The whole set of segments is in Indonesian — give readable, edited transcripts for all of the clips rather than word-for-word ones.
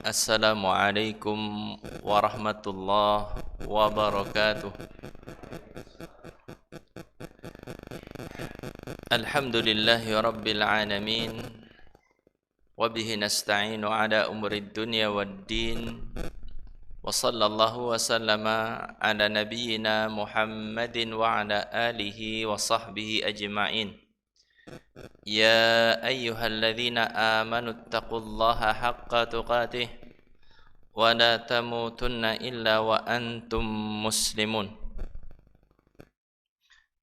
Assalamualaikum warahmatullahi wabarakatuh. Alhamdulillahi rabbil alamin. Wabihi nasta'inu ala umurid dunya waddin. Wa sallallahu wa sallama ala nabiyyina Muhammadin wa ala alihi wa sahbihi ajma'in. Ya ayyuhalladzina amanu taqullaha haqqa tuqatih wa la tamutunna illa wa antum muslimun.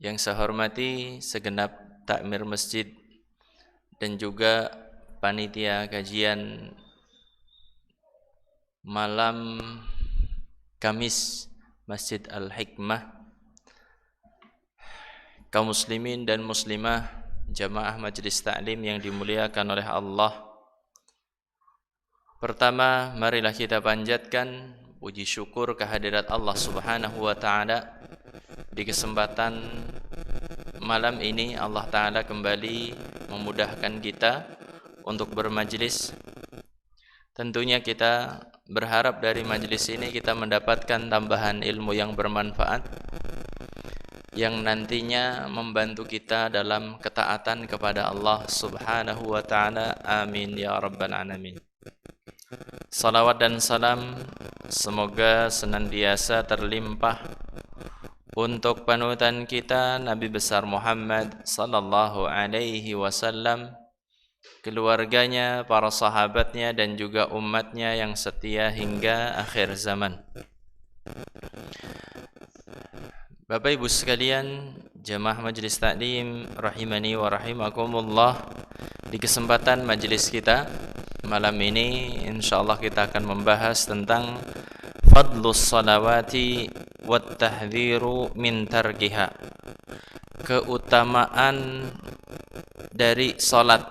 Yang saya hormati segenap takmir masjid dan juga panitia kajian malam Kamis Masjid Al-Hikmah, kaum muslimin dan muslimah jamaah majelis taklim yang dimuliakan oleh Allah. Pertama, marilah kita panjatkan puji syukur kehadirat Allah Subhanahu wa taala. Di kesempatan malam ini Allah taala kembali memudahkan kita untuk bermajlis. Tentunya kita berharap dari majelis ini kita mendapatkan tambahan ilmu yang bermanfaat, yang nantinya membantu kita dalam ketaatan kepada Allah Subhanahu wa taala. Amin ya rabbal alamin. Salawat dan salam semoga senantiasa terlimpah untuk panutan kita Nabi besar Muhammad sallallahu alaihi wasallam, keluarganya, para sahabatnya dan juga umatnya yang setia hingga akhir zaman. Bapak Ibu sekalian, jamaah majelis taklim rahimani wa rahimakumullah, di kesempatan majelis kita malam ini insyaallah kita akan membahas tentang fadlus salawati wat tahdhiru min tarkiha. Keutamaan dari salat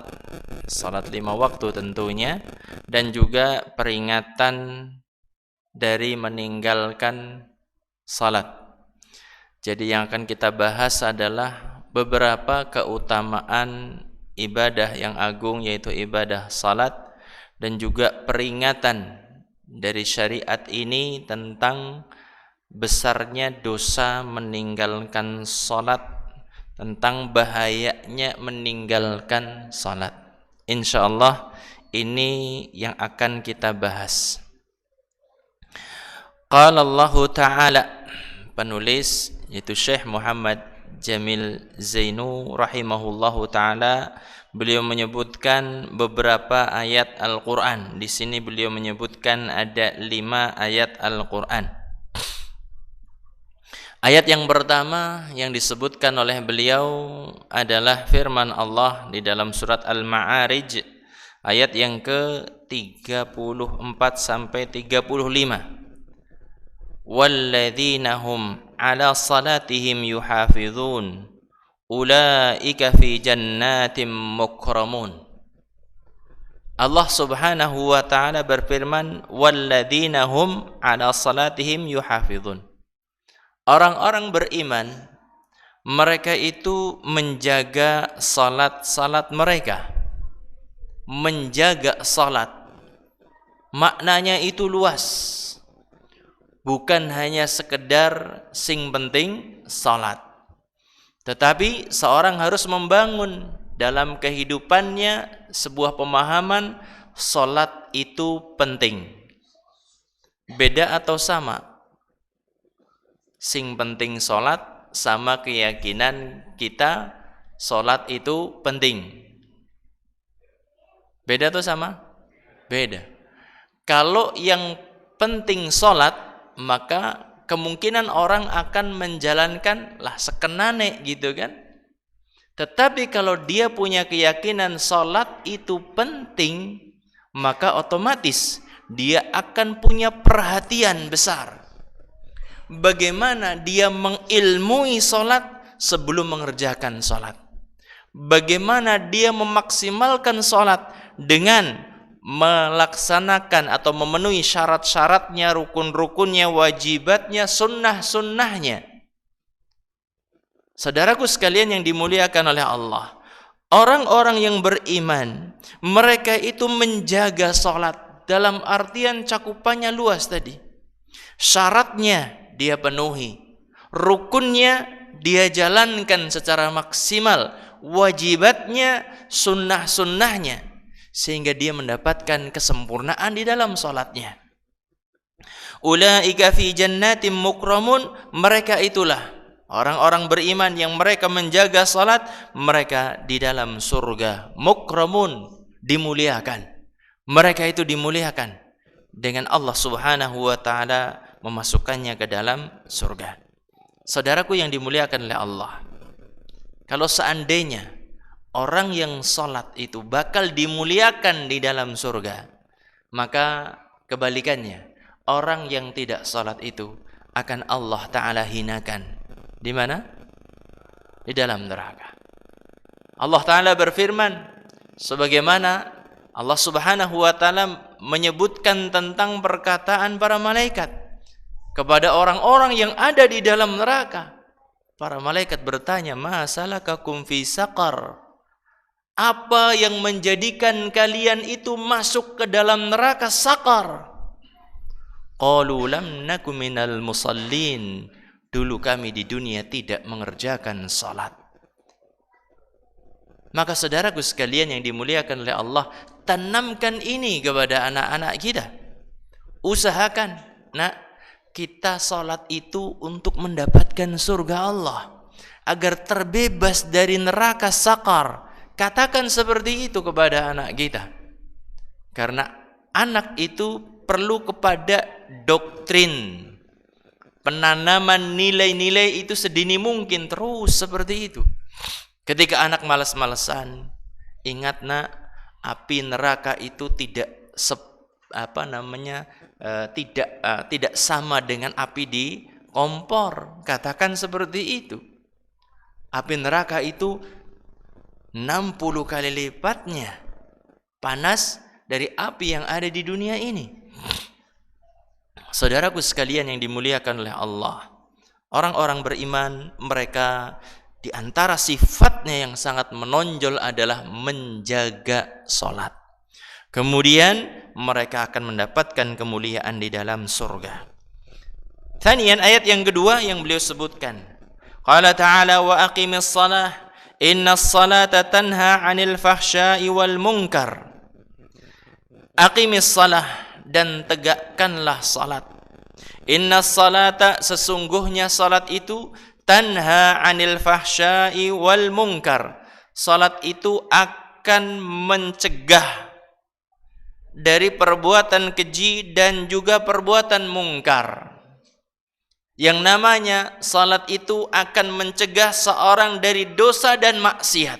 5 waktu tentunya, dan juga peringatan dari meninggalkan salat. Jadi yang akan kita bahas adalah beberapa keutamaan ibadah yang agung, yaitu ibadah salat, dan juga peringatan dari syariat ini tentang besarnya dosa meninggalkan salat, tentang bahayanya meninggalkan salat. Insyaallah ini yang akan kita bahas. Qala Allah Ta'ala, penulis yaitu Syekh Muhammad Jamil Zainu rahimahullahu taala, beliau menyebutkan beberapa ayat Al-Qur'an. Di sini beliau menyebutkan ada 5 ayat Al-Qur'an. Ayat yang pertama yang disebutkan oleh beliau adalah firman Allah di dalam surat Al-Ma'arij ayat yang ke-34 sampai 35. Walladzina hum ala salatihim yuhafizun ulaika fi jannatin mukramun. Allah Subhanahu wa taala berfirman, walladzina hum ala salatihim yuhafizun. Orang-orang beriman, mereka itu menjaga salat-salat mereka. Menjaga salat maknanya itu luas. Bukan hanya sekedar sing penting salat, tetapi seorang harus membangun dalam kehidupannya sebuah pemahaman salat itu penting. Beda atau sama? Sing penting salat sama keyakinan kita salat itu penting. Beda atau sama? Beda. Kalau yang penting salat, maka kemungkinan orang akan menjalankan lah sekenane gitu kan. Tetapi kalau dia punya keyakinan salat itu penting, maka otomatis dia akan punya perhatian besar. Bagaimana dia mengilmui salat sebelum mengerjakan salat. Bagaimana dia memaksimalkan salat dengan melaksanakan atau memenuhi syarat-syaratnya, rukun-rukunnya, wajibatnya, sunnah-sunnahnya. Saudaraku sekalian yang dimuliakan oleh Allah, orang-orang yang beriman mereka itu menjaga salat dalam artian cakupannya luas tadi. Syaratnya dia penuhi, rukunnya dia jalankan secara maksimal, wajibatnya, sunnah-sunnahnya, sehingga dia mendapatkan kesempurnaan di dalam salatnya. Ulaika fi jannatin mukramun, mereka itulah orang-orang beriman yang mereka menjaga salat, mereka di dalam surga. Mukramun, dimuliakan. Mereka itu dimuliakan dengan Allah Subhanahu wa taala memasukkannya ke dalam surga. Saudaraku yang dimuliakan oleh Allah, kalau seandainya orang yang salat itu bakal dimuliakan di dalam surga, maka kebalikannya, orang yang tidak salat itu akan Allah Ta'ala hinakan. Di mana? Di dalam neraka. Allah Ta'ala berfirman, sebagaimana Allah Subhanahu wa Ta'ala menyebutkan tentang perkataan para malaikat kepada orang-orang yang ada di dalam neraka. Para malaikat bertanya, ma salakakum fi saqar? Apa yang menjadikan kalian itu masuk ke dalam neraka saqar? Qalu lam naku minal musallin. Dulu kami di dunia tidak mengerjakan salat. Maka saudaraku sekalian yang dimuliakan oleh Allah, tanamkan ini kepada anak-anak kita. Usahakan, nak, kita salat itu untuk mendapatkan surga Allah, agar terbebas dari neraka saqar. Katakan seperti itu kepada anak kita. Karena anak itu perlu kepada doktrin, penanaman nilai-nilai itu sedini mungkin, terus seperti itu. Ketika anak malas-malesan, ingat nak, api neraka itu tidak tidak sama dengan api di kompor. Katakan seperti itu. Api neraka itu 60 kali lipatnya panas dari api yang ada di dunia ini. Saudaraku sekalian yang dimuliakan oleh Allah, orang-orang beriman, mereka di antara sifatnya yang sangat menonjol adalah menjaga salat. Kemudian mereka akan mendapatkan kemuliaan di dalam surga. Thaniyan, ayat yang kedua yang beliau sebutkan, qala ta'ala wa aqimis salah innas salata tanha 'anil fahsya'i wal munkar. Aqimis salah, dan tegakkanlah salat. Innas salata, sesungguhnya salat itu, tanha 'anil fahsya'i wal munkar. Salat itu akan mencegah dari perbuatan keji dan juga perbuatan mungkar. Yang namanya salat itu akan mencegah seorang dari dosa dan maksiat.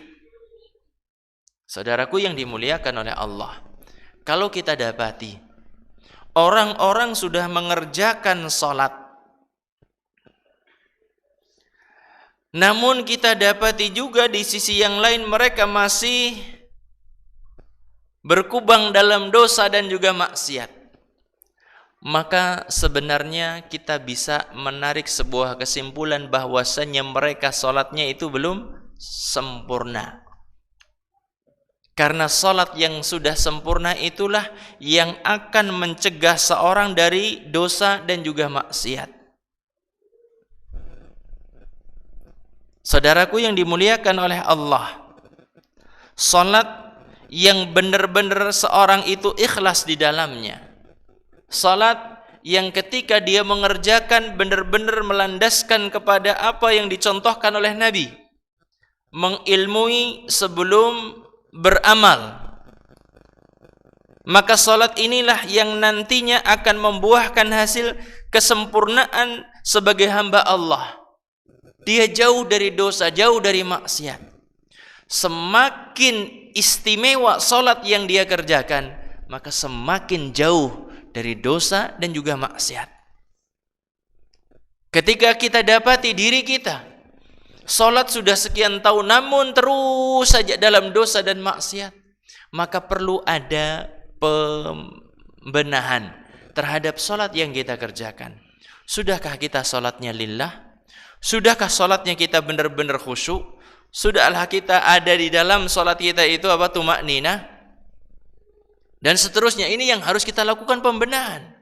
Saudaraku yang dimuliakan oleh Allah, kalau kita dapati orang-orang sudah mengerjakan salat, namun kita dapati juga di sisi yang lain mereka masih berkubang dalam dosa dan juga maksiat, maka sebenarnya kita bisa menarik sebuah kesimpulan bahwasanya mereka salatnya itu belum sempurna. Karena salat yang sudah sempurna itulah yang akan mencegah seorang dari dosa dan juga maksiat. Saudaraku yang dimuliakan oleh Allah, salat yang benar-benar seorang itu ikhlas di dalamnya, salat yang ketika dia mengerjakan benar-benar melandaskan kepada apa yang dicontohkan oleh Nabi, mengilmui sebelum beramal, maka salat inilah yang nantinya akan membuahkan hasil kesempurnaan sebagai hamba Allah. Dia jauh dari dosa, jauh dari maksiat. Semakin istimewa salat yang dia kerjakan, maka semakin jauh dari dosa dan juga maksiat. Ketika kita dapati diri kita salat sudah sekian tahun namun terus saja dalam dosa dan maksiat, maka perlu ada pembenahan terhadap salat yang kita kerjakan. Sudahkah kita salatnya lillah? Sudahkah salatnya kita benar-benar khusyuk? Sudahlah kita ada di dalam salat kita itu tumakninah? Dan seterusnya, ini yang harus kita lakukan pembenahan.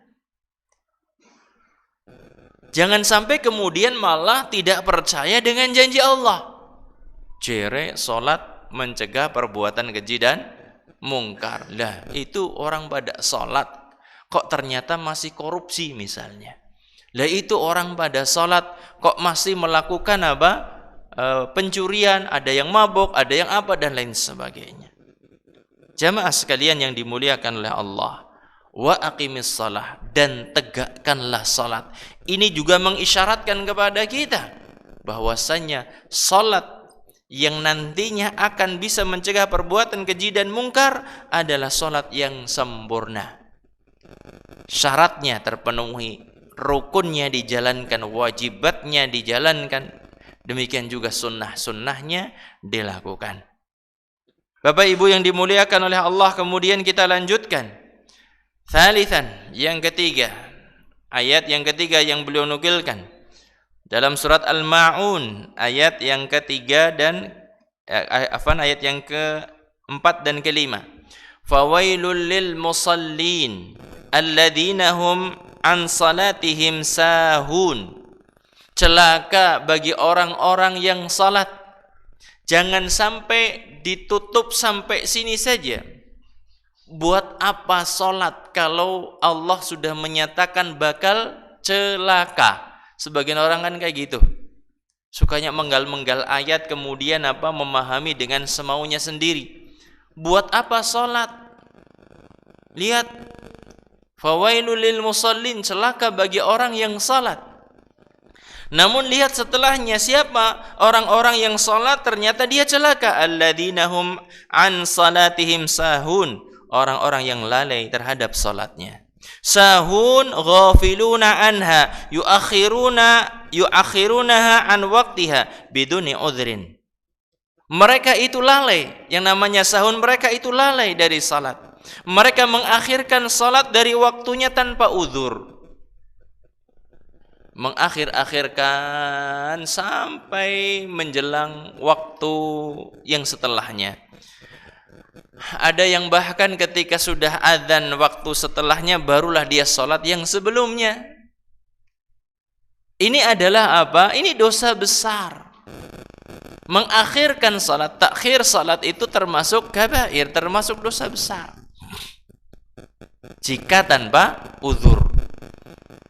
Jangan sampai kemudian malah tidak percaya dengan janji Allah. Jere salat mencegah perbuatan keji dan mungkar. Lah, itu orang pada salat kok ternyata masih korupsi misalnya. Lah, itu orang pada salat kok masih melakukan apa? Pencurian, ada yang mabuk, ada yang apa dan lain sebagainya. Jamaah sekalian yang dimuliakan oleh Allah, wa aqimis shalah, dan tegakkanlah salat. Ini juga mengisyaratkan kepada kita bahwasanya salat yang nantinya akan bisa mencegah perbuatan keji dan mungkar adalah salat yang sempurna. Syaratnya terpenuhi, rukunnya dijalankan, wajibatnya dijalankan, demikian juga sunnah-sunnahnya dilakukan. Bapak Ibu yang dimuliakan oleh Allah, kemudian kita lanjutkan. Thalithan, yang ketiga, ayat yang ketiga yang beliau nukilkan dalam surat Al-Ma'un, ayat yang ketiga dan ayat yang keempat dan kelima. Fawailul lil musallin alladzina hum an salatihim sahun. Celaka bagi orang-orang yang salat. Jangan sampai ditutup sampai sini saja. Buat apa salat kalau Allah sudah menyatakan bakal celaka? Sebagian orang kan kayak gitu. Sukanya menggal-menggal ayat kemudian apa memahami dengan semaunya sendiri. Buat apa salat? Lihat, fawailul lil musallin, celaka bagi orang yang salat. Namun lihat setelahnya, siapa orang-orang yang salat ternyata dia celaka. Alladzina hum an salatihim sahun, orang-orang yang lalai terhadap salatnya. Sahun ghafiluna anha yuakhirunaha an waqtiha biduni udhrin. Mereka itu lalai, yang namanya sahun, mereka itu lalai dari salat. Mereka mengakhirkan salat dari waktunya tanpa uzur. Mengakhir-akhirkan sampai menjelang waktu yang setelahnya. Ada yang bahkan ketika sudah adzan waktu setelahnya barulah dia sholat yang sebelumnya. Ini adalah apa? Ini dosa besar. Mengakhirkan sholat, takhir sholat itu termasuk kabair, termasuk dosa besar. Jika tanpa uzur.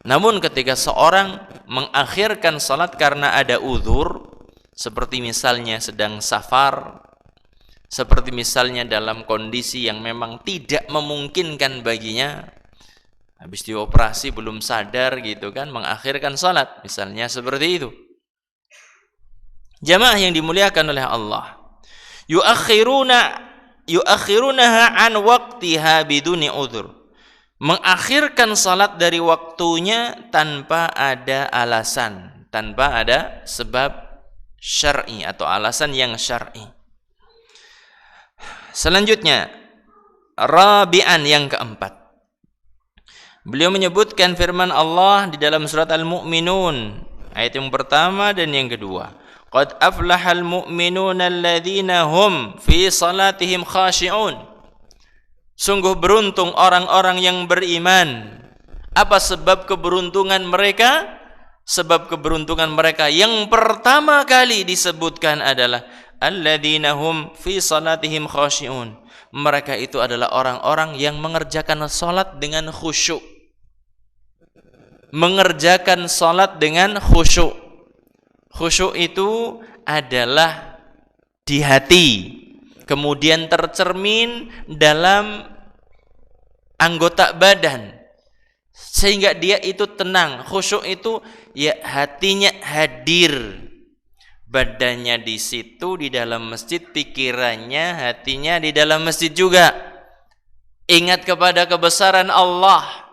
Namun ketika seorang mengakhirkan salat karena ada uzur, seperti misalnya sedang safar, seperti misalnya dalam kondisi yang memang tidak memungkinkan baginya, habis dioperasi belum sadar gitu kan, mengakhirkan salat, misalnya seperti itu. Jamaah yang dimuliakan oleh Allah, yuakhirunaha an waqtiha biduni uzur. Mengakhirkan salat dari waktunya tanpa ada alasan, tanpa ada sebab syar'i atau alasan yang syar'i. Selanjutnya, rabi'an, yang keempat. Beliau menyebutkan firman Allah di dalam surat Al-Mu'minun, ayat yang pertama dan yang kedua. Qad aflahal mu'minuna alladzina hum fi salatihim khashi'un. Sungguh beruntung orang-orang yang beriman. Apa sebab keberuntungan mereka? Sebab keberuntungan mereka yang pertama kali disebutkan adalah alladzina hum fi salatihim khashi'un. Mereka itu adalah orang-orang yang mengerjakan salat dengan khusyuk. Mengerjakan salat dengan khusyuk. Khusyuk itu adalah di hati, kemudian tercermin dalam anggota badan, sehingga dia itu tenang. Khusyuk itu ya hatinya hadir, badannya di situ di dalam masjid, pikirannya, hatinya di dalam masjid juga. Ingat kepada kebesaran Allah.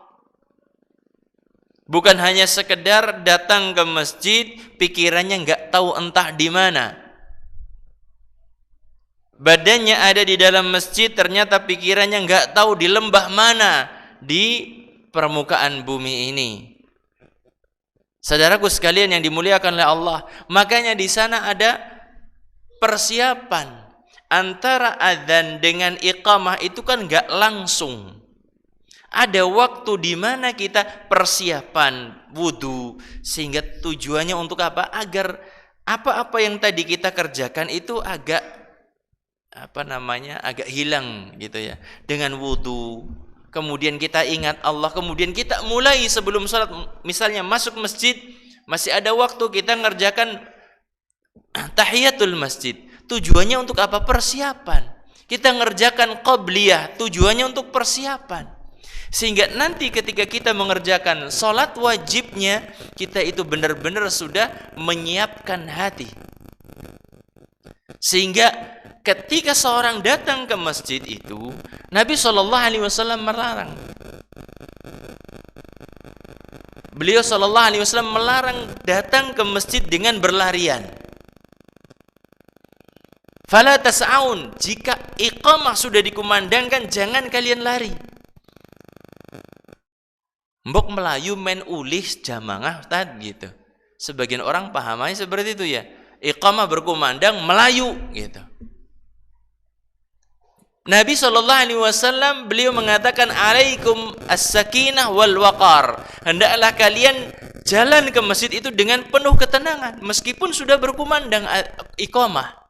Bukan hanya sekedar datang ke masjid, pikirannya nggak tahu entah di mana. Badannya ada di dalam masjid, ternyata pikirannya nggak tahu di lembah mana di permukaan bumi ini. Saudaraku sekalian yang dimuliakan oleh Allah, makanya di sana ada persiapan, Antara adzan dengan iqamah itu kan nggak langsung. Ada waktu di mana kita persiapan wudu, sehingga tujuannya untuk apa? Agar apa-apa yang tadi kita kerjakan itu agak agak hilang gitu ya. Dengan wudu, kemudian kita ingat Allah, kemudian kita mulai sebelum salat, misalnya masuk masjid, masih ada waktu kita ngerjakan tahiyatul masjid. Tujuannya untuk apa? Persiapan. Kita ngerjakan qabliyah, tujuannya untuk persiapan. Sehingga nanti ketika kita mengerjakan salat wajibnya, kita itu benar-benar sudah menyiapkan hati. Sehingga ketika seorang datang ke masjid itu, Nabi SAW melarang. Beliau SAW melarang datang ke masjid dengan berlarian. Fala tas'aun, jika iqamah sudah dikumandangkan, jangan kalian lari. Mbok melayu main ulih jamangah tadi gitu. Sebagian orang pahamnya seperti itu ya. Iqamah berkumandang melayu gitu. Nabi SAW beliau mengatakan alaikum as-sakinah wal waqar. Hendaklah kalian jalan ke masjid itu dengan penuh ketenangan meskipun sudah berkumandang iqamah.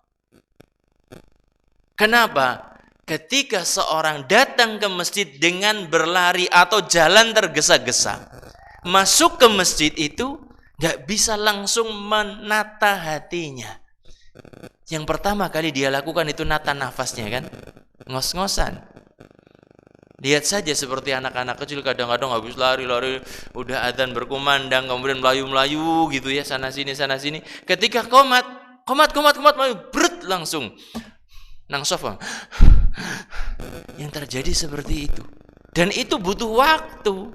Kenapa? Ketika seorang datang ke masjid dengan berlari atau jalan tergesa-gesa, masuk ke masjid itu nggak bisa langsung menata hatinya. Yang pertama kali dia lakukan itu nata nafasnya kan, ngos-ngosan. Lihat saja seperti anak-anak kecil kadang-kadang habis lari-lari, udah adzan berkumandang, kemudian melayu-melayu gitu ya, sana sini. Ketika komat melayu, brut langsung nang sofa. Yang terjadi seperti itu. Dan itu butuh waktu.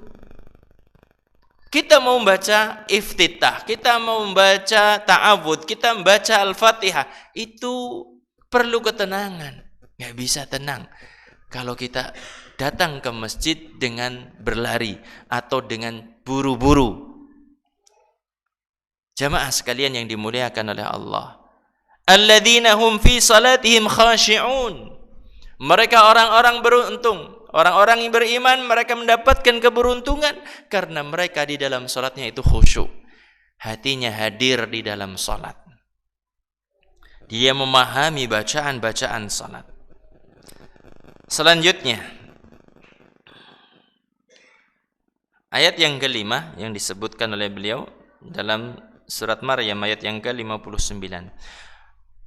Kita mau membaca iftitah, kita mau membaca ta'awud, kita membaca al-fatihah, itu perlu ketenangan. Nggak bisa tenang kalau kita datang ke masjid dengan berlari atau dengan buru-buru. Jamaah sekalian yang dimuliakan oleh Allah, alladzina hum fi salatihim khashi'un. Mereka orang-orang beruntung, orang-orang yang beriman, mereka mendapatkan keberuntungan karena mereka di dalam salatnya itu khusyuk. Hatinya hadir di dalam salat. Dia memahami bacaan-bacaan salat. Selanjutnya, ayat yang kelima yang disebutkan oleh beliau dalam surat Maryam ayat yang ke-59.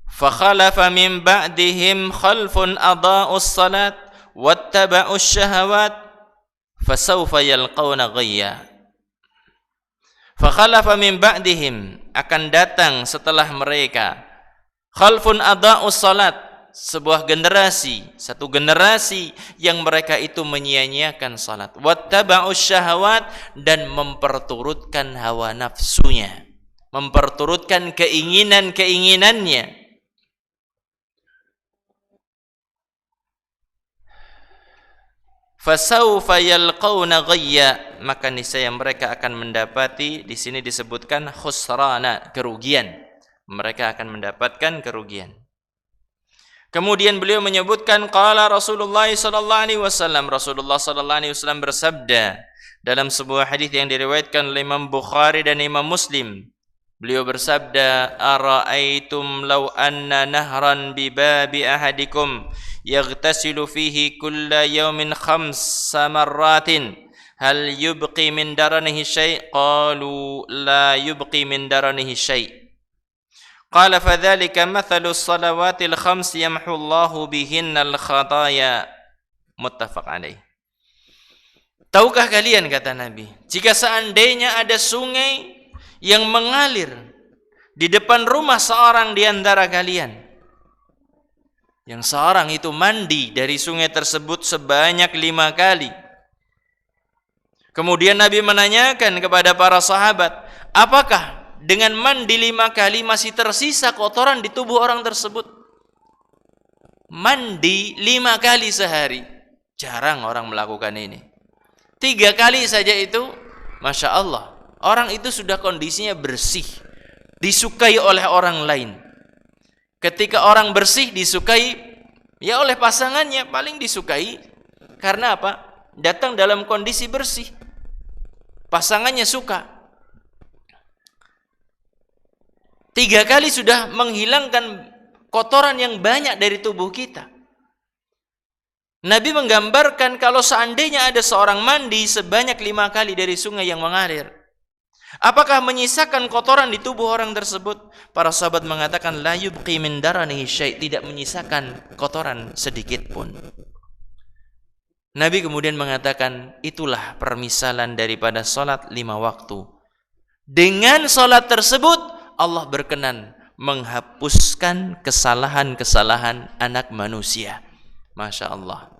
فَخَلَفَ مِنْ بَعْدِهِمْ خَلْفٌ أَضَاءُوا الصَّلَاةَ وَاتَّبَعُوا الشَّهَوَاتِ فَسَوْفَ يَلْقَوْنَ غَيًّا. فَخَلَفَ مِنْ بَعْدِهِمْ, akan datang setelah mereka, khalfun adaa'us salat, sebuah generasi, satu generasi yang mereka itu menyia-nyiakan salat, wattaba'us syahawat, dan memperturutkan hawa nafsunya, memperturutkan keinginan-keinginannya. Fasaufa yalqauna ghayya, maka niscaya mereka akan mendapati, di sini disebutkan khusrana, kerugian. Mereka akan mendapatkan kerugian. Kemudian beliau menyebutkan qala Rasulullah sallallahu alaihi wasallam, Rasulullah sallallahu alaihi wasallam bersabda dalam sebuah hadis yang diriwayatkan oleh Imam Bukhari dan Imam Muslim. Beliau bersabda, ara'aitum law anna nahran bi babi ahadikum yaghtasilu fihi kulla yawmin 5 marratin hal yubqi min daranihi syai'? Qalu la yubqi min daranihi syai'. Qala fadzalika mathalu salawatil 5 yamhu Allahu bihinnal khataya. Muttafaq alaih. Tahukah kalian, kata Nabi, jika seandainya ada sungai yang mengalir di depan rumah seorang di antara kalian, yang seorang itu mandi dari sungai tersebut sebanyak 5 kali. Kemudian Nabi menanyakan kepada para sahabat, apakah dengan mandi 5 kali masih tersisa kotoran di tubuh orang tersebut? Mandi 5 kali sehari, jarang orang melakukan ini. 3 kali saja itu, Masya Allah, orang itu sudah kondisinya bersih, disukai oleh orang lain. Ketika orang bersih disukai ya oleh pasangannya, paling disukai karena apa? Datang dalam kondisi bersih. Pasangannya suka. 3 kali sudah menghilangkan kotoran yang banyak dari tubuh kita. Nabi menggambarkan kalau seandainya ada seorang mandi sebanyak 5 kali dari sungai yang mengalir, apakah menyisakan kotoran di tubuh orang tersebut? Para sahabat mengatakan la yubqi min daranihi syai', tidak menyisakan kotoran sedikit pun. Nabi kemudian mengatakan, itulah permisalan daripada salat 5 waktu. Dengan salat tersebut Allah berkenan menghapuskan kesalahan-kesalahan anak manusia. Masya Allah.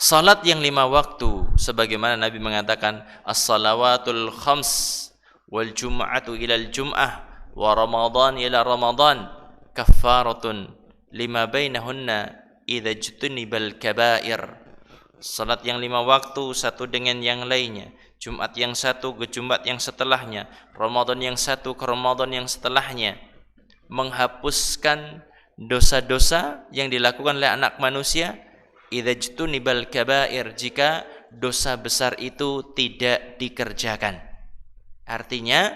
Salat yang 5 waktu, sebagaimana Nabi mengatakan, as-salawatul khams wal jum'atu ilal jum'ah wa ramadan ila ramadan kaffaratun lima bainahunna idza jtunibal kabair. Salat yang 5 waktu satu dengan yang lainnya, Jumat yang satu ke Jumat yang setelahnya, Ramadan yang satu ke Ramadan yang setelahnya, menghapuskan dosa-dosa yang dilakukan oleh anak manusia. Idza jtunibal kabair, jika dosa besar itu tidak dikerjakan. Artinya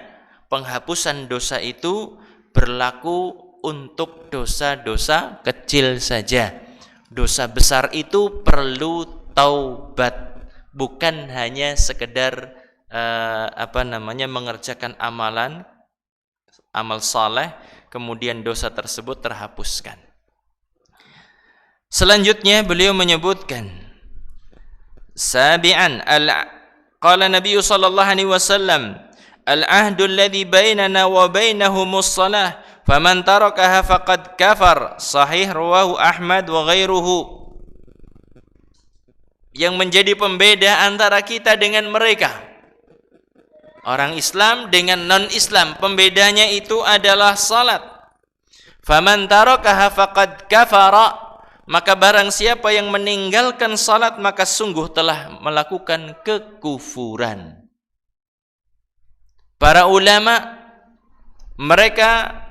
penghapusan dosa itu berlaku untuk dosa-dosa kecil saja. Dosa besar itu perlu taubat, bukan hanya sekedar mengerjakan amal saleh kemudian dosa tersebut terhapuskan. Selanjutnya beliau menyebutkan sabi'an qala Nabi sallallahu alaihi wasallam al-ahdu alladhi bainana wa bainahumus shalah faman tarakaha faqad kafar, sahih rawahu Ahmad wa ghairuhu. Yang menjadi pembeda antara kita dengan mereka, orang Islam dengan non-Islam, pembedanya itu adalah salat. Faman tarakaha faqad kafara, maka barang siapa yang meninggalkan salat maka sungguh telah melakukan kekufuran. Para ulama mereka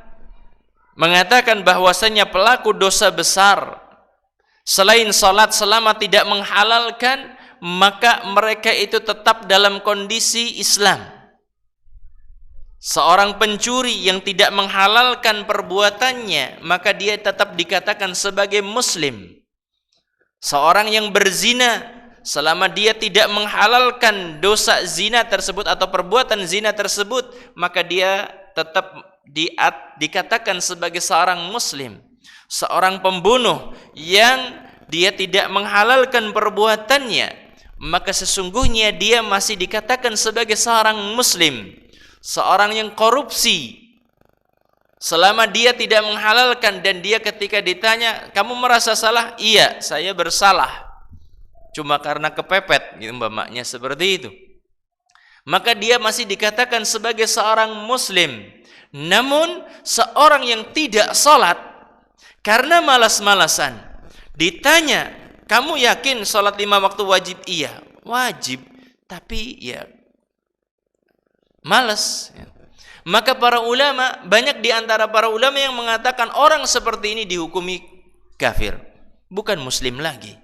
mengatakan bahwasanya pelaku dosa besar selain salat selama tidak menghalalkan, maka mereka itu tetap dalam kondisi Islam. Seorang pencuri yang tidak menghalalkan perbuatannya, maka dia tetap dikatakan sebagai muslim. Seorang yang berzina, selama dia tidak menghalalkan dosa zina tersebut atau perbuatan zina tersebut, maka dia tetap dikatakan sebagai seorang muslim. Seorang pembunuh yang dia tidak menghalalkan perbuatannya, maka sesungguhnya dia masih dikatakan sebagai seorang muslim. Seorang yang korupsi, selama dia tidak menghalalkan dan dia ketika ditanya, kamu merasa salah? Iya, saya bersalah, cuma karena kepepet, gitu umpamanya seperti itu. Maka dia masih dikatakan sebagai seorang muslim. Namun seorang yang tidak salat karena malas-malasan, ditanya, kamu yakin salat 5 waktu wajib? Iya, wajib, tapi ya malas. Maka para ulama, banyak di antara para ulama yang mengatakan orang seperti ini dihukumi kafir, bukan muslim lagi.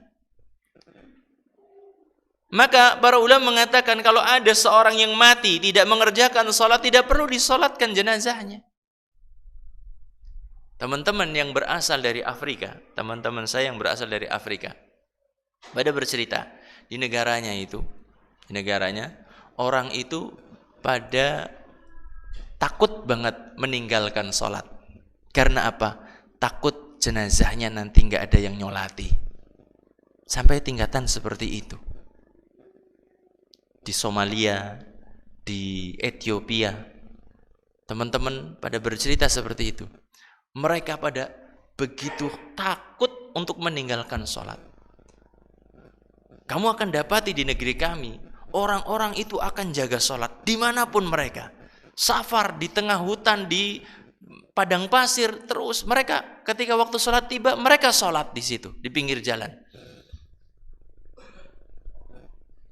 Maka para ulama mengatakan kalau ada seorang yang mati tidak mengerjakan salat, tidak perlu disolatkan jenazahnya. Teman-teman yang berasal dari Afrika, teman-teman saya yang berasal dari Afrika, pada bercerita di negaranya orang itu pada takut banget meninggalkan sholat. Karena apa? Takut jenazahnya nanti nggak ada yang nyolati. Sampai tingkatan seperti itu. Di Somalia, di Ethiopia, teman-teman pada bercerita seperti itu. Mereka pada begitu takut untuk meninggalkan sholat. Kamu akan dapati di negeri kami, orang-orang itu akan jaga sholat dimanapun mereka. Safar di tengah hutan, di padang pasir, terus mereka ketika waktu sholat tiba, mereka sholat di situ, di pinggir jalan.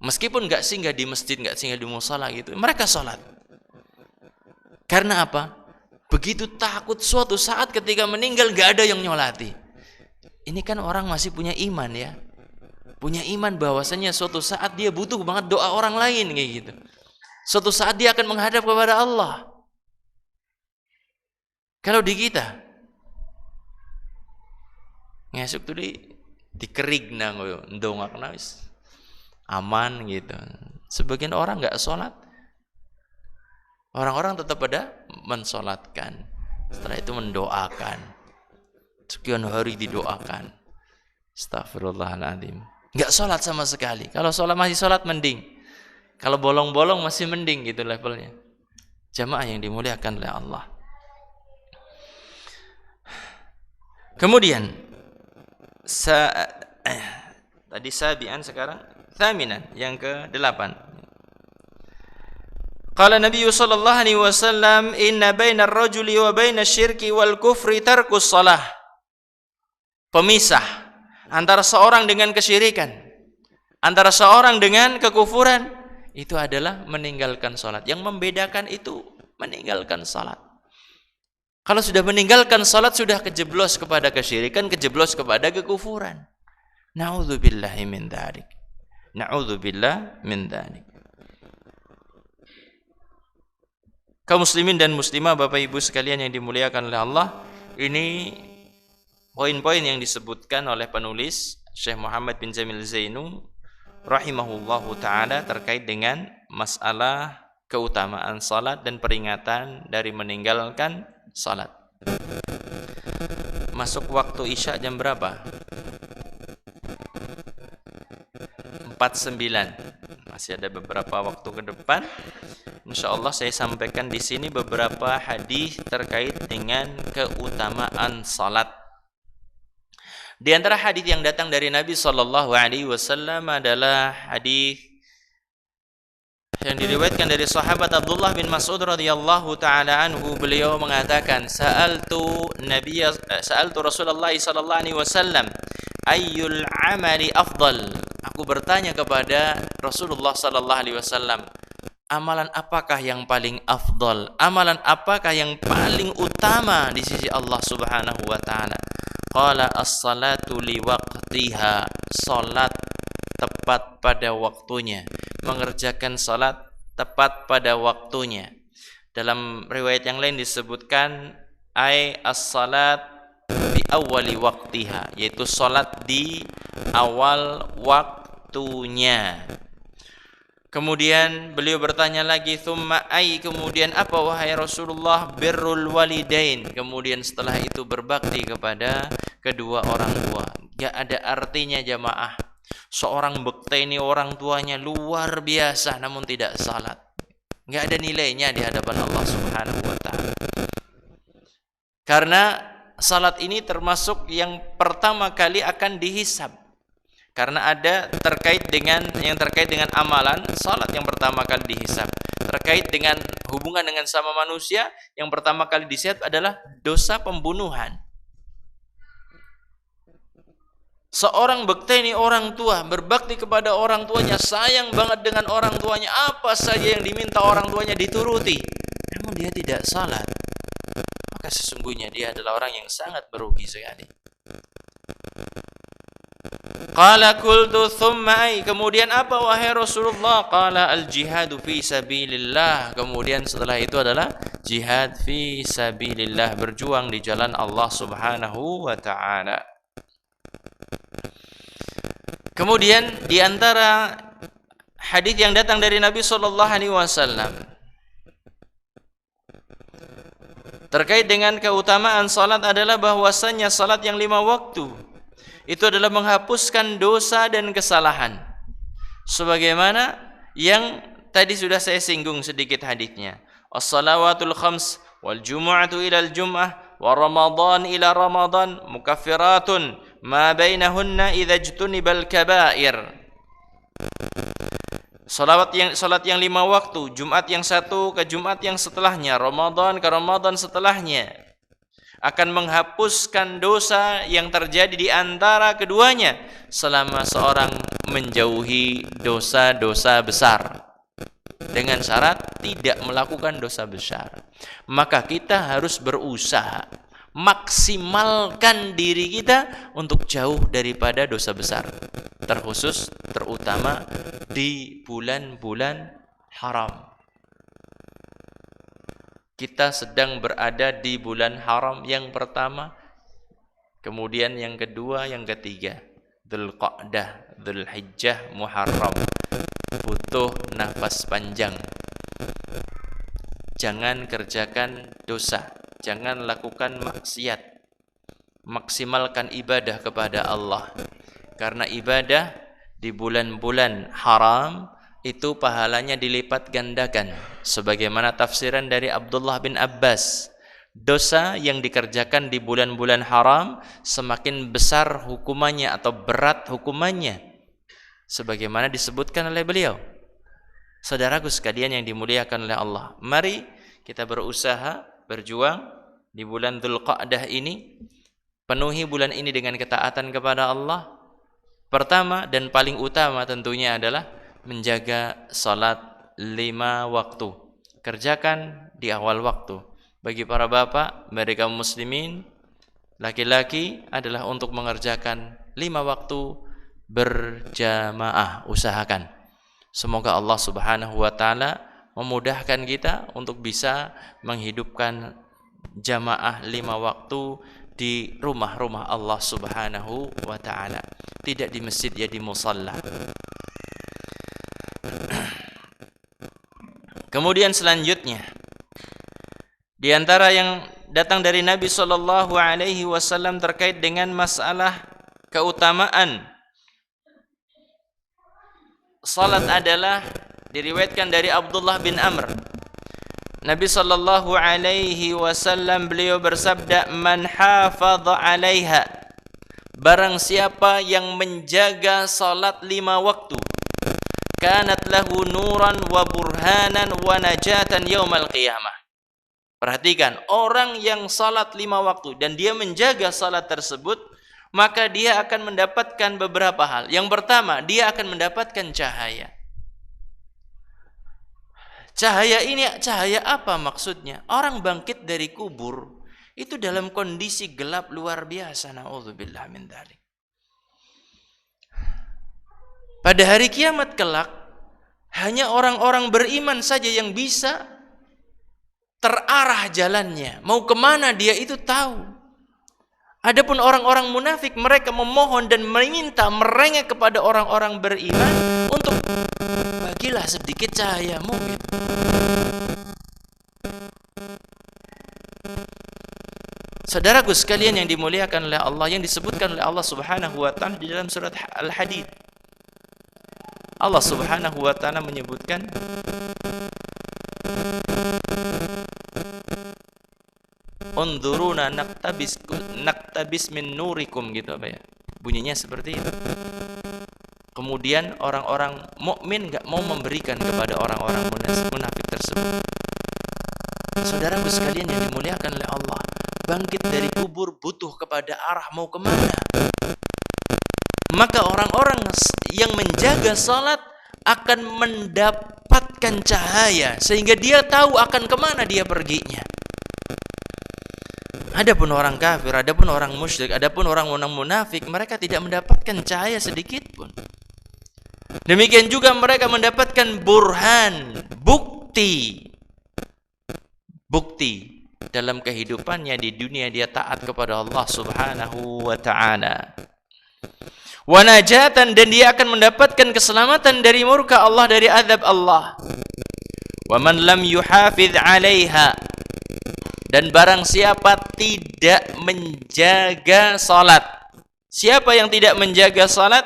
Meskipun nggak singgah di masjid, nggak singgah di musala gitu, mereka sholat. Karena apa? Begitu takut suatu saat ketika meninggal gak ada yang nyolati. Ini kan orang masih punya iman ya. Punya iman bahwasanya suatu saat dia butuh banget doa orang lain kayak gitu. Suatu saat dia akan menghadap kepada Allah. Kalau di kita ngesuk tuh dikerig nang ndongakna wis aman gitu. Sebagian orang enggak sholat. Orang-orang tetap pada mensolatkan. Setelah itu mendoakan. Sekian hari didoakan. Astagfirullahaladzim. Enggak sholat sama sekali. Kalau sholat masih sholat mending. Kalau bolong-bolong masih mending gitu levelnya. Jamaah yang dimuliakan oleh Allah. Kemudian tadi sabian, sekarang thaminan, yang ke-8. Qala Nabi sallallahu alaihi wasallam, inna bainar rajuli wa bainasy syirki wal kufri tarkus shalah. Pemisah antara seorang dengan kesyirikan, antara seorang dengan kekufuran, itu adalah meninggalkan salat. Yang membedakan itu meninggalkan salat. Kalau sudah meninggalkan salat sudah kejeblos kepada kesyirikan, kejeblos kepada kekufuran. Na'udzubillahi min dzalik. Na'udzubillah min dzalik. Kaum muslimin dan muslimah, Bapak Ibu sekalian yang dimuliakan oleh Allah, ini poin-poin yang disebutkan oleh penulis Syekh Muhammad bin Jamil Zainu rahimahullahu taala terkait dengan masalah keutamaan salat dan peringatan dari meninggalkan salat. Masuk waktu Isya jam berapa? 4:09. Masih ada beberapa waktu ke depan. Insyaallah saya sampaikan di sini beberapa hadis terkait dengan keutamaan salat. Di antara hadis yang datang dari Nabi sallallahu alaihi wasallam adalah hadis yang diriwayatkan dari sahabat Abdullah bin Mas'ud radhiyallahu taala anhu. Beliau mengatakan, sa'altu Rasulullah sallallahu alaihi wasallam ayyul amali afdal. Aku bertanya kepada Rasulullah sallallahu alaihi wasallam, amalan apakah yang paling afdal? Amalan apakah yang paling utama di sisi Allah Subhanahu wa taala? Qala as-salatu li waqtiha. Salat tepat pada waktunya, mengerjakan salat tepat pada waktunya. Dalam riwayat yang lain disebutkan as-salat bi awwali waqtiha, yaitu salat di awal waktunya. Kemudian beliau bertanya lagi, thumma kemudian apa wahai Rasulullah? Birrul walidain. Kemudian setelah itu berbakti kepada kedua orang tua. Gak ada artinya jamaah seorang bekteni orang tuanya luar biasa namun tidak salat. Gak ada nilainya di hadapan Allah Subhanahu wa taala. Karena salat ini termasuk yang pertama kali akan dihisab. Karena ada terkait dengan amalan, salat yang pertama kali dihisab. Terkait dengan hubungan dengan sama manusia, yang pertama kali dihisab adalah dosa pembunuhan. Seorang bekteni orang tua, berbakti kepada orang tuanya, sayang banget dengan orang tuanya, apa saja yang diminta orang tuanya dituruti, namun dia tidak salat, maka sesungguhnya dia adalah orang yang sangat merugi sekali. Qala qultu thumma kemudian apa wahai Rasulullah? Qala al-jihadu fi sabilillah. Kemudian setelah itu adalah jihad fi sabilillah, berjuang di jalan Allah Subhanahu wa taala. Kemudian di antara hadis yang datang dari Nabi sallallahu alaihi wasallam terkait dengan keutamaan salat adalah bahwasanya salat yang 5 waktu itu adalah menghapuskan dosa dan kesalahan. Sebagaimana yang tadi sudah saya singgung sedikit hadisnya. As-salawatul khams wal jumu'atu ila al-jum'ah wa ramadan ila ramadan mukaffiratun ma bainahunna idza ijtunibal kaba'ir. Salat yang 5 waktu, Jumat yang satu ke Jumat yang setelahnya, Ramadan ke Ramadan setelahnya, akan menghapuskan dosa yang terjadi di antara keduanya selama seorang menjauhi dosa-dosa besar. dengan syarat tidak melakukan dosa besar. Maka kita harus berusaha maksimalkan diri kita untuk jauh daripada dosa besar, terkhusus terutama di bulan-bulan haram. Kita sedang berada di bulan haram yang pertama, kemudian yang kedua, yang ketiga, Dzulqa'dah, Dzulhijjah, Muharram. Butuh nafas panjang. Jangan kerjakan dosa, jangan lakukan maksiat. Maksimalkan ibadah kepada Allah. Karena ibadah di bulan-bulan haram itu pahalanya dilipat gandakan. Sebagaimana tafsiran dari Abdullah bin Abbas, dosa yang dikerjakan di bulan-bulan haram semakin besar hukumannya atau berat hukumannya, sebagaimana disebutkan oleh beliau. Saudaraku sekalian yang dimuliakan oleh Allah, mari kita berusaha, berjuang di bulan Dzulqa'dah ini, penuhi bulan ini dengan ketaatan kepada Allah. Pertama dan paling utama tentunya adalah menjaga salat 5 waktu. Kerjakan di awal waktu. Bagi para bapak, mereka muslimin, laki-laki adalah untuk mengerjakan 5 waktu berjamaah. Usahakan. Semoga Allah Subhanahu wa taala memudahkan kita untuk bisa menghidupkan jamaah 5 waktu di rumah-rumah Allah Subhanahu wa taala. Tidak di masjid, ya di musalla. Kemudian selanjutnya, di antara yang datang dari Nabi sallallahu alaihi wasallam terkait dengan masalah keutamaan salat adalah diriwayatkan dari Abdullah bin Amr. Nabi sallallahu alaihi wasallam beliau bersabda, "Man hafadha 'alaiha." Barang siapa yang menjaga salat 5 waktu, kanat lahu nuran wa burhanan wa najatan yaumal qiyamah. Perhatikan, orang yang salat 5 waktu dan dia menjaga salat tersebut, maka dia akan mendapatkan beberapa hal. Yang pertama, dia akan mendapatkan cahaya. Cahaya ini, cahaya apa maksudnya? Orang bangkit dari kubur itu dalam kondisi gelap luar biasa. Na'udzubillah min dzalik. Pada hari kiamat kelak, hanya orang-orang beriman saja yang bisa terarah jalannya. Mau kemana dia itu tahu. Adapun orang-orang munafik, mereka memohon dan meminta, merengek kepada orang-orang beriman untuk bagilah sedikit cahayamu gitu. Saudaraku sekalian yang dimuliakan oleh Allah, yang disebutkan oleh Allah Subhanahu wa taala di dalam surat Al-Hadid. Allah Subhanahu wa taala menyebutkan, "Unzuruna naktabis min nurikum," gitu apa ya? Bunyinya seperti itu. Kemudian orang-orang mukmin enggak mau memberikan kepada orang-orang munafik tersebut. Saudaraku sekalian yang dimuliakan oleh Allah, bangkit dari kubur butuh kepada arah mau kemana. Maka orang-orang yang menjaga salat akan mendapatkan cahaya sehingga dia tahu akan kemana dia perginya. Adapun orang kafir, adapun orang musyrik, adapun orang munafik, mereka tidak mendapatkan cahaya sedikit pun. Demikian juga mereka mendapatkan burhan, bukti dalam kehidupannya di dunia, dia taat kepada Allah Subhanahu wa taala. Wa najatan, dan dia akan mendapatkan keselamatan dari murka Allah, dari azab Allah. Wa man lam yuhafiz 'alaiha, dan barang siapa tidak menjaga salat. Siapa yang tidak menjaga salat?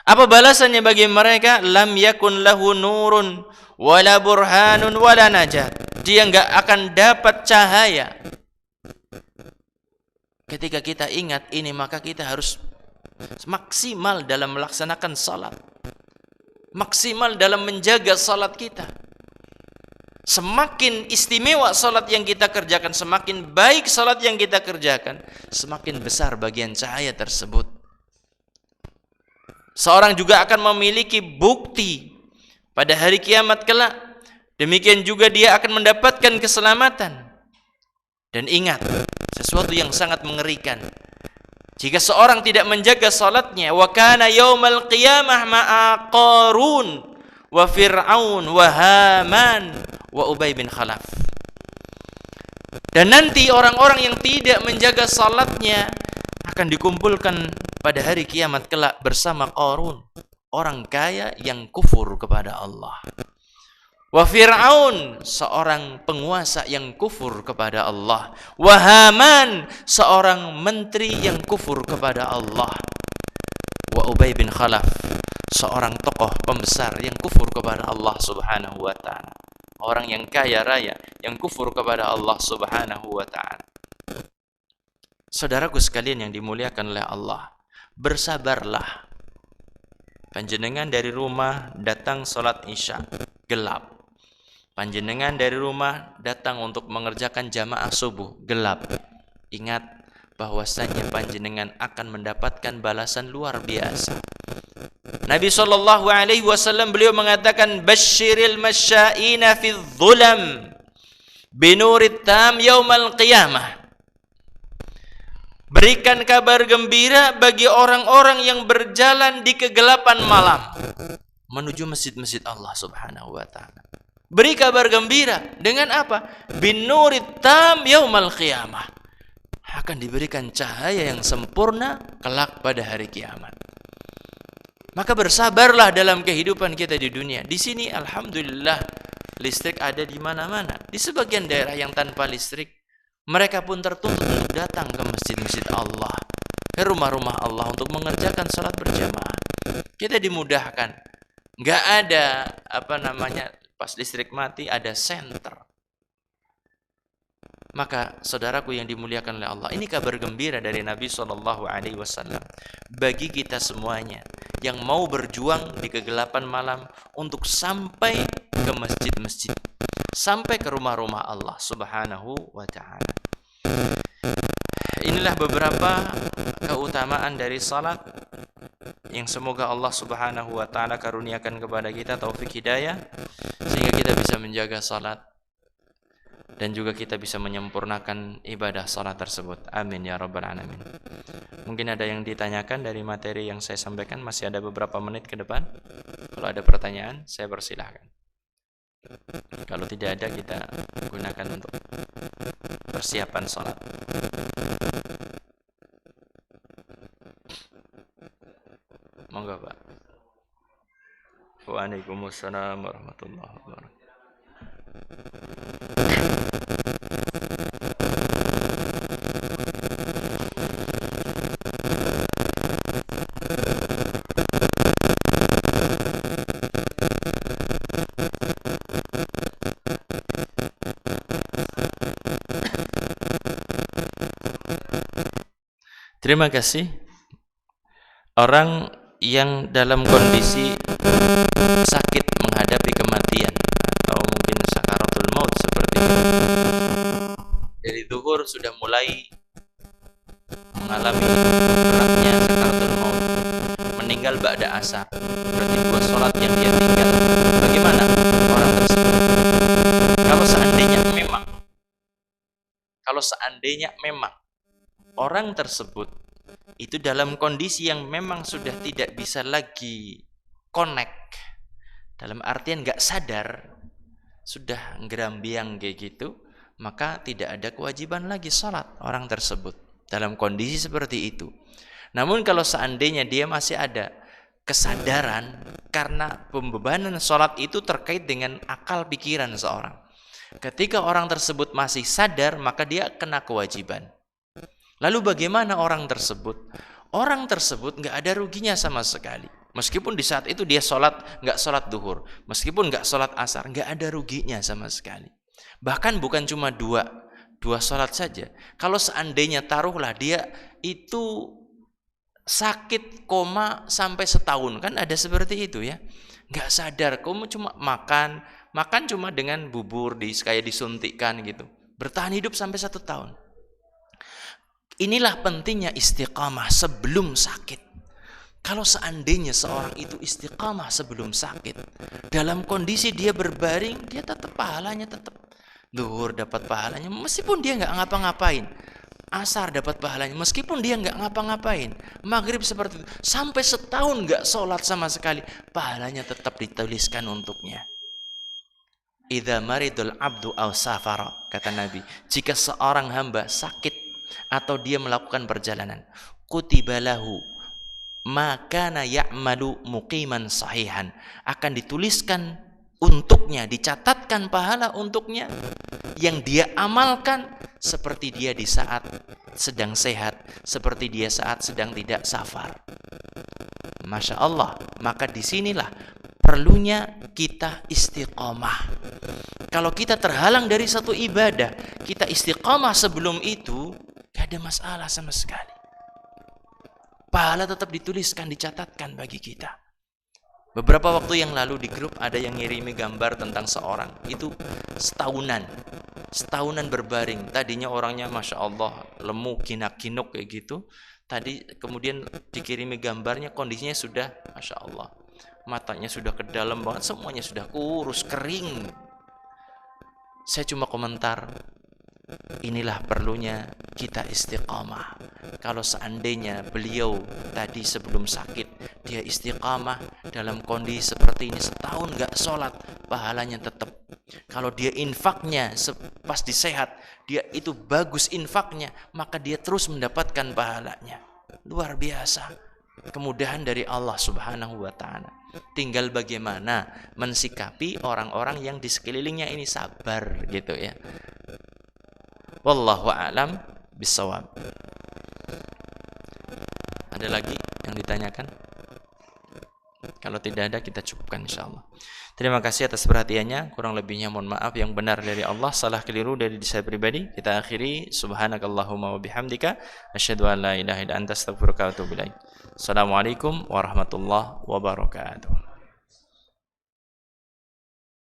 Apa balasannya bagi mereka? Lam yakun lahu nurun wala burhanun wala najat. Dia enggak akan dapat cahaya. Ketika kita ingat ini, maka kita harus maksimal dalam melaksanakan salat. Maksimal dalam menjaga salat kita. Semakin istimewa salat yang kita kerjakan, semakin baik salat yang kita kerjakan, semakin besar bagian cahaya tersebut. Seorang juga akan memiliki bukti pada hari kiamat kelak. Demikian juga dia akan mendapatkan keselamatan. Dan ingat, sesuatu yang sangat mengerikan, jika seorang tidak menjaga salatnya, wa kana yaumal qiyamah ma'a Qarun wa Fir'aun wa Haman wa Ubay bin Khalaf. Dan nanti orang-orang yang tidak menjaga salatnya akan dikumpulkan pada hari kiamat kelak bersama Qarun, orang kaya yang kufur kepada Allah. Wa Fir'aun, seorang penguasa yang kufur kepada Allah. Wa Haman, seorang menteri yang kufur kepada Allah. Wa Ubay bin Khalaf, seorang tokoh pembesar yang kufur kepada Allah Subhanahu wa ta'ala. Orang yang kaya raya yang kufur kepada Allah Subhanahu wa ta'ala. Saudaraku sekalian yang dimuliakan oleh Allah, bersabarlah. Panjenengan dari rumah datang salat Isya, gelap. Panjenengan dari rumah datang untuk mengerjakan jamaah subuh, gelap. Ingat bahwasanya panjenengan akan mendapatkan balasan luar biasa. Nabi SAW beliau mengatakan, basyiril masya'ina fi dhulam binurit tam yaumal qiyamah. Berikan kabar gembira bagi orang-orang yang berjalan di kegelapan malam menuju masjid-masjid Allah Subhanahu wa ta'ala. Beri kabar gembira dengan apa? Binurit tam yaumal qiyamah. Akan diberikan cahaya yang sempurna kelak pada hari kiamat. Maka bersabarlah dalam kehidupan kita di dunia. Di sini alhamdulillah listrik ada di mana-mana. Di sebagian daerah yang tanpa listrik, mereka pun tertuntut untuk datang ke masjid-masjid Allah, ke rumah-rumah Allah untuk mengerjakan salat berjamaah. Kita dimudahkan. Nggak ada pas listrik mati ada senter. Maka saudaraku yang dimuliakan oleh Allah, ini kabar gembira dari Nabi SAW bagi kita semuanya yang mau berjuang di kegelapan malam untuk sampai ke masjid-masjid, sampai ke rumah-rumah Allah Subhanahu wa ta'ala. Inilah beberapa keutamaan dari salat yang semoga Allah Subhanahu wa ta'ala karuniakan kepada kita taufik hidayah sehingga kita bisa menjaga salat dan juga kita bisa menyempurnakan ibadah salat tersebut. Amin ya rabbal alamin. Mungkin ada yang ditanyakan dari materi yang saya sampaikan, masih ada beberapa menit ke depan. Kalau ada pertanyaan, saya persilahkan. Kalau tidak ada, kita gunakan untuk persiapan salat. Monggo, Pak. Waalaikumsalam warahmatullahi wabarakatuh. Terima kasih. Orang yang dalam kondisi sakit menghadapi kematian atau mungkin sakaratul maut seperti itu, dari zuhur sudah mulai mengalami beratnya sakaratul maut, meninggal ba'da asar, berarti dua sholat yang dia tinggal. Bagaimana orang tersebut? Kalau seandainya memang orang tersebut itu dalam kondisi yang memang sudah tidak bisa lagi connect, dalam artian nggak sadar, sudah ngerambiang kayak gitu, maka tidak ada kewajiban lagi salat orang tersebut dalam kondisi seperti itu. Namun kalau seandainya dia masih ada kesadaran, karena pembebanan salat itu terkait dengan akal pikiran seorang. Ketika orang tersebut masih sadar, maka dia kena kewajiban. Lalu bagaimana orang tersebut? Orang tersebut nggak ada ruginya sama sekali. Meskipun di saat itu dia nggak sholat duhur, meskipun nggak sholat asar, nggak ada ruginya sama sekali. Bahkan bukan cuma dua sholat saja. Kalau seandainya taruhlah dia itu sakit koma sampai setahun, kan ada seperti itu ya. Nggak sadar, kamu cuma makan cuma dengan bubur kayak disuntikkan gitu. Bertahan hidup sampai 1 tahun. Inilah pentingnya istiqamah sebelum sakit. Kalau seandainya seorang itu istiqamah sebelum sakit, dalam kondisi dia berbaring, dia tetap pahalanya tetap. Zuhur dapat pahalanya meskipun dia nggak ngapa-ngapain. Asar dapat pahalanya meskipun dia nggak ngapa-ngapain. Maghrib seperti itu. Sampai setahun nggak sholat sama sekali, pahalanya tetap dituliskan untuknya. Idza maridul abdu aw safara, kata Nabi, jika seorang hamba sakit atau dia melakukan perjalanan, kutiba lahu maka ya'malu muqiman sahihan, akan dituliskan untuknya, dicatatkan pahala untuknya yang dia amalkan seperti dia di saat sedang sehat, seperti dia saat sedang tidak safar. Masya Allah. Maka disinilah perlunya kita istiqomah. Kalau kita terhalang dari satu ibadah, kita istiqomah sebelum itu, gak ada masalah sama sekali. Pahala tetap dituliskan, dicatatkan bagi kita. Beberapa waktu yang lalu di grup ada yang ngirimi gambar tentang seorang. Itu setahunan berbaring. Tadinya orangnya Masya Allah lemu, kinak-kinuk kayak gitu. Tadi kemudian dikirimi gambarnya, kondisinya sudah Masya Allah, matanya sudah ke dalam banget, semuanya sudah kurus, kering. Saya cuma komentar, inilah perlunya kita istiqamah. Kalau seandainya beliau tadi sebelum sakit dia istiqamah dalam kondisi seperti ini, setahun gak sholat, pahalanya tetap. Kalau dia infaknya pas disehat, dia itu bagus infaknya, maka dia terus mendapatkan pahalanya. Luar biasa kemudahan dari Allah Subhanahu wa ta'ala. Tinggal bagaimana mensikapi orang-orang yang di sekelilingnya ini, sabar gitu ya. Wallahu a'lam bissawab. Ada lagi yang ditanyakan? Kalau tidak ada, kita cukupkan insyaallah. Terima kasih atas perhatiannya. Kurang lebihnya mohon maaf. Yang benar dari Allah, salah keliru dari saya pribadi. Kita akhiri. Subhanakallahumma wa bihamdika asyhadu an la ilaha illa anta astaghfiruka wa atubu ilaik. Assalamualaikum warahmatullahi wabarakatuh.